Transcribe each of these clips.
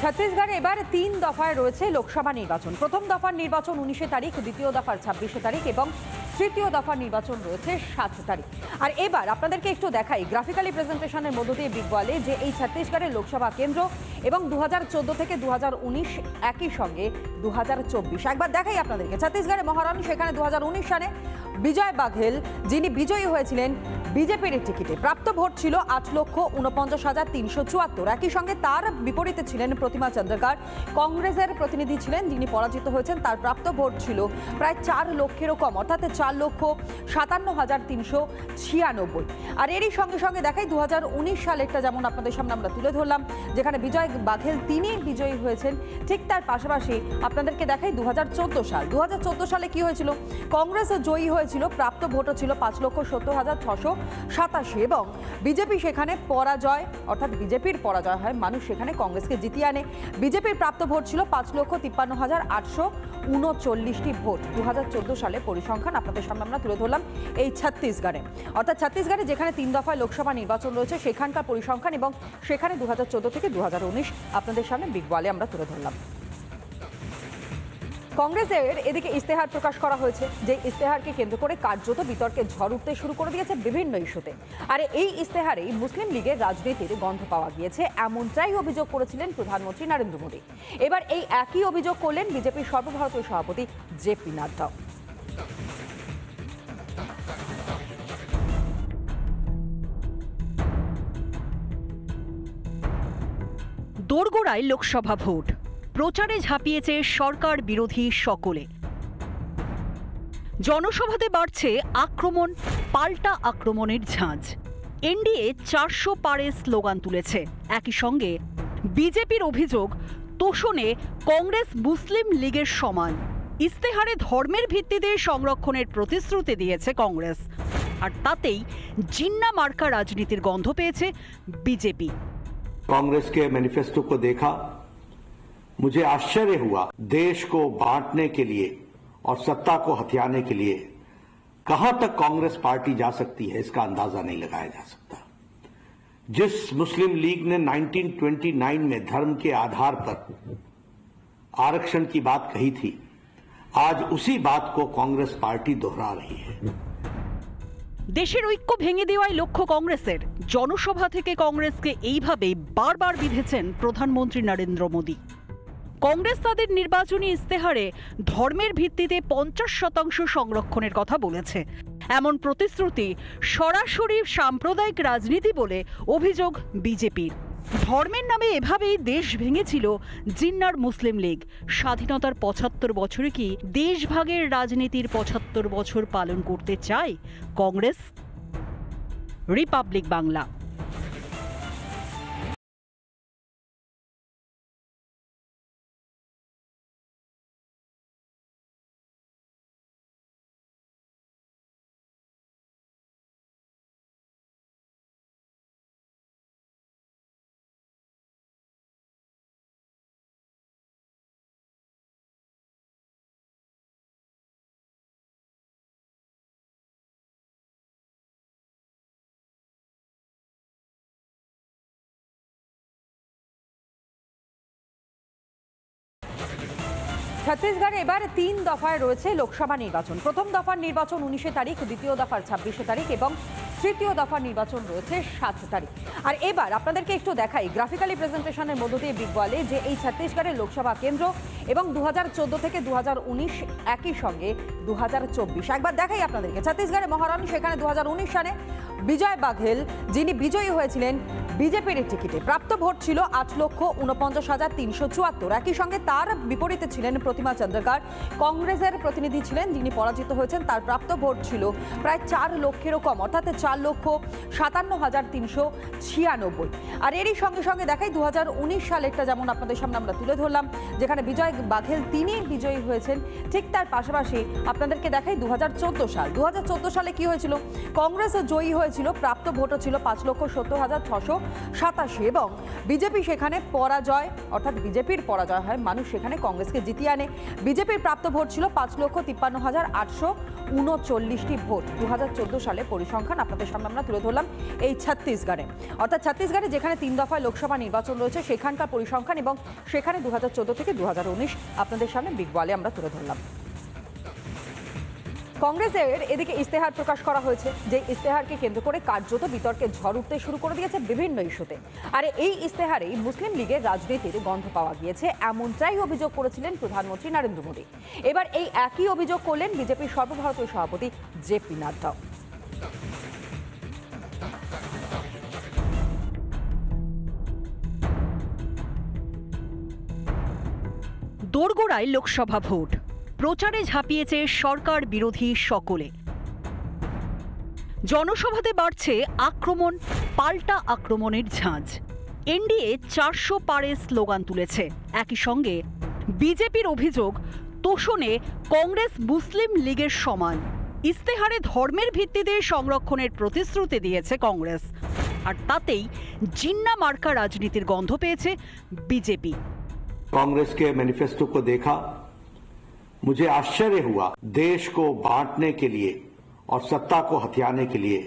ছত্তিশগড়ে এবার ৩ দফায় রয়েছে লোকসভা নির্বাচন। প্রথম দফার নির্বাচন ১৯ তারিখ, দ্বিতীয় দফার ২৬ তারিখ এবং তৃতীয় দফার নির্বাচন রয়েছে ৭ তারিখ। আর এবার আপনাদেরকে একটু দেখাই গ্রাফিক্যালি প্রেজেন্টেশনের মধ্য দিয়ে বলে যে এই ছত্তিশগড়ের লোকসভা কেন্দ্র এবং ২০১৪ থেকে ২০১৯ একই সঙ্গে ২০২৪। একবার দেখাই আপনাদেরকে ছত্তিশগড়ে মহারানী, সেখানে ২০১৯ সালে বিজয় বাঘেল যিনি বিজয়ী হয়েছিলেন বিজেপির টিকিটে, প্রাপ্ত ভোট ছিল ৮,৪৯,৩৭৪। একই সঙ্গে তার বিপরীতে ছিলেন প্রতিমা চন্দ্রকার, কংগ্রেসের প্রতিনিধি ছিলেন, যিনি পরাজিত হয়েছেন। তার প্রাপ্ত ভোট ছিল প্রায় ৪ লক্ষেরও কম, অর্থাৎ ৪,৫৭,৩৯৬। আর এরই সঙ্গে সঙ্গে দেখাই ২০১৯ সালেরটা যেমন আপনাদের সামনে আমরা তুলে ধরলাম, যেখানে বিজয় বাঘেল তিনি বিজয়ী হয়েছেন। ঠিক তার পাশাপাশি আপনাদেরকে দেখাই ২০১৪ সাল। ২০১৪ সালে কি হয়েছিল? কংগ্রেস জয়ী হয়েছিল, প্রাপ্ত ভোটও ছিল ৫,৭০,৬৮৭ এবং বিজেপি সেখানে পরাজয়, অর্থাৎ বিজেপির পরাজয় হয়, মানুষ সেখানে কংগ্রেসকে জিতিয়ে আনে। বিজেপির প্রাপ্ত ভোট ছিল ৫,৫৩,৮৩৯টি ভোট। ২০১৪ সালে পরিসংখ্যান আপনাদের সামনে আমরা তুলে ধরলাম এই ছত্তিশগড়ে, অর্থাৎ ছত্তিশগড়ে যেখানে ৩ দফায় লোকসভা নির্বাচন রয়েছে সেখানকার পরিসংখ্যান এবং সেখানে ২০১৪ থেকে ২০১৯ আপনাদের সামনে বিগ বলে আমরা তুলে ধরলাম। কংগ্রেসের এদিকে ইস্তেহার প্রকাশ করা হয়েছে, যে ইস্তেহারকে কেন্দ্র করে কার্যত বিতর্কের ঝড় উঠতে শুরু করে দিয়েছে বিভিন্ন ইস্যুতে। আর এই ইস্তেহারেই মুসলিম লীগের রাজনীতির গন্ধ পাওয়া গিয়েছে, এমনটাই অভিযোগ করেছিলেন প্রধানমন্ত্রী নরেন্দ্র মোদী। এবার এই একই অভিযোগ করলেন বিজেপির সর্বভারতীয় সভাপতি জেপি নাড্ডা। দোরগোড়ায় লোকসভা ভোট, প্রচারে ঝাঁপিয়েছে সরকার বিরোধী সকলে। জনসভাতে বাড়ছে আক্রমণ, পাল্টা আক্রমণের ঝাঁজ। এনডিএ ৪০০ পারে স্লোগান তুলেছে। একই সঙ্গে বিজেপির অভিযোগ, তোষণে কংগ্রেস মুসলিম লীগের সমান। ইস্তেহারে ধর্মের ভিত্তিতে সংরক্ষণের প্রতিশ্রুতি দিয়েছে কংগ্রেস, আর তাতেই জিন্না মার্কা রাজনীতির গন্ধ পেয়েছে বিজেপি। कांग्रेस के मैनिफेस्टो को देखा, मुझे आश्चर्य हुआ। देश को बांटने के लिए और सत्ता को हथियाने के लिए कहां तक कांग्रेस पार्टी जा सकती है, इसका अंदाजा नहीं लगाया जा सकता। जिस मुस्लिम लीग ने 1929 में धर्म के आधार पर आरक्षण की बात कही थी, आज उसी बात को कांग्रेस पार्टी दोहरा रही है। দেশের ঐক্য ভেঙে দেওয়াই লক্ষ্য কংগ্রেসের। জনসভা থেকে কংগ্রেসকে এইভাবেই বারবার বিঁধেছেন প্রধানমন্ত্রী নরেন্দ্র মোদী। কংগ্রেস তাদের নির্বাচনী ইস্তেহারে ধর্মের ভিত্তিতে ৫০% সংরক্ষণের কথা বলেছে। এমন প্রতিশ্রুতি সরাসরি সাম্প্রদায়িক রাজনীতি বলে অভিযোগ বিজেপির। ধর্মের নামে এভাবেই দেশ ভেঙেছিল জিন্নার মুসলিম লীগ। স্বাধীনতার ৭৫ বছরে কি দেশভাগের রাজনীতির ৭৫ বছর পালন করতে চায় কংগ্রেস? রিপাবলিক বাংলা। ছত্তিশগড়ে এবার ৩ দফায় রয়েছে লোকসভা নির্বাচন। প্রথম দফার নির্বাচন ১৯ তারিখ, দ্বিতীয় দফার ২৬ তারিখ এবং তৃতীয় দফার নির্বাচন রয়েছে ৭ তারিখ। আর এবার আপনাদেরকে একটু দেখাই গ্রাফিক্যালি প্রেজেন্টেশনের মধ্য দিয়ে বিগ বলে যে এই ছত্তিশগড়ের লোকসভা কেন্দ্র এবং ২০১৪ থেকে ২০১৯ একই সঙ্গে ২০২৪। একবার দেখাই আপনাদেরকে ছত্তিশগড়ে মহারানী, সেখানে ২০১৯ সালে বিজয় বাঘেল যিনি বিজয়ী হয়েছিলেন বিজেপির টিকিটে, প্রাপ্ত ভোট ছিল ৮,৪৯,৩৭৪। একই সঙ্গে তার বিপরীতে ছিলেন প্রতিমা চন্দ্রকার, কংগ্রেসের প্রতিনিধি ছিলেন, যিনি পরাজিত হয়েছেন। তার প্রাপ্ত ভোট ছিল প্রায় ৪ লক্ষেরও কম, অর্থাৎ ৪,৫৭,৩৯৬। আর এরই সঙ্গে সঙ্গে দেখাই ২০১৯ সালেরটা যেমন আপনাদের সামনে আমরা তুলে ধরলাম, যেখানে বিজয় বাঘেল তিনি বিজয়ী হয়েছেন। ঠিক তার পাশাপাশি আপনাদেরকে দেখাই ২০১৪ সাল। ২০১৪ সালে কি হয়েছিল? কংগ্রেস জয়ী হয়েছিল, প্রাপ্ত ভোটও ছিল ৫,৭০,৬৮ 87 এবং বিজেপি সেখানে পরাজয়, অর্থাৎ বিজেপির পরাজয় হয়, মানুষ সেখানে কংগ্রেসকে জিতিয়ে আনে। বিজেপির প্রাপ্ত ভোট ছিল 5,53,839টি ভোট। 2014 সালে পরিসংখ্যান আপনাদের সামনে আমরা তুলে ধরলাম এই ছত্তিশগড়ে, অর্থাৎ ছত্তিশগড়ে যেখানে 3 দফায় লোকসভা নির্বাচন রয়েছে সেখানকার পরিসংখ্যান, এবং সেখানে 2014 থেকে 2019 আপনাদের সামনে বিগ ওয়ালে আমরা তুলে ধরলাম। কংগ্রেসের এদিকে ইস্তেহার প্রকাশ করা হয়েছে, যে ইস্তেহারকে কেন্দ্র করে কার্যত বিতর্কের ঝড় উঠতে শুরু করে দিয়েছে বিভিন্ন ইস্যুতে। আর এই ইস্তেহারেই মুসলিম লীগের রাজনীতির গন্ধ পাওয়া গিয়েছে, এমনটাই অভিযোগ করেছিলেন প্রধানমন্ত্রী নরেন্দ্র মোদী। এবার এই একই অভিযোগ করলেন বিজেপির সর্বভারতীয় সভাপতি জেপি নাড্ডা। দোরগোড়ায় লোকসভা ভোট, প্রচারে ঝাঁপিয়েছে সরকার বিরোধী সকলে। জনসভাতে বাড়ছে আক্রমণ, পাল্টা আক্রমণের ঝাঁজ। এনডিএ 400 পারে স্লোগান তুলেছে। একই সঙ্গে বিজেপির অভিযোগ, তোষণে কংগ্রেস মুসলিম লীগের সমান। ইস্তেহারে ধর্মের ভিত্তিতে সংরক্ষণের প্রতিশ্রুতি দিয়েছে কংগ্রেস, আর তাতেই জিন্না মার্কা রাজনীতির গন্ধ পেয়েছে বিজেপি। कांग्रेस के मैनिफेस्टो को देखा, मुझे आश्चर्य हुआ। देश को बांटने के लिए और सत्ता को हथियाने के लिए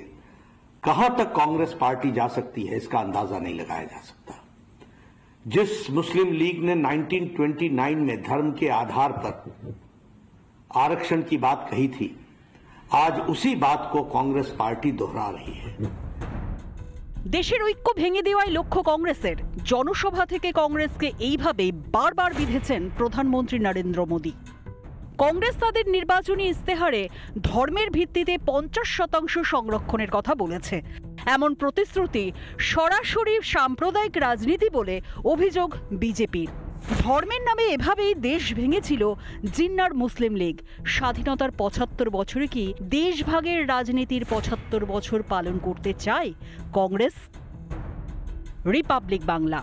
कहां तक कांग्रेस पार्टी जा सकती है, इसका अंदाजा नहीं लगाया जा सकता। जिस मुस्लिम लीग ने 1929 में धर्म के आधार पर आरक्षण की बात कही थी, आज उसी बात को कांग्रेस पार्टी दोहरा रही है। দেশের ঐক্য ভেঙে দেওয়াই লক্ষ্য কংগ্রেসের। জনসভা থেকে কংগ্রেসকে এইভাবে বারবার বিঁধেছেন প্রধানমন্ত্রী নরেন্দ্র মোদী। কংগ্রেস তাদের নির্বাচনী ইস্তেহারে ধর্মের ভিত্তিতে 50% সংরক্ষণের কথা বলেছে। এমন প্রতিশ্রুতি সরাসরি সাম্প্রদায়িক রাজনীতি বলে অভিযোগ বিজেপির। ধর্মের নামে এভাবেই দেশ ভেঙেছিল জিন্নার মুসলিম লীগ। স্বাধীনতার 75 বছরে কি দেশভাগের রাজনীতির 75 বছর পালন করতে চায় কংগ্রেস? রিপাবলিক বাংলা।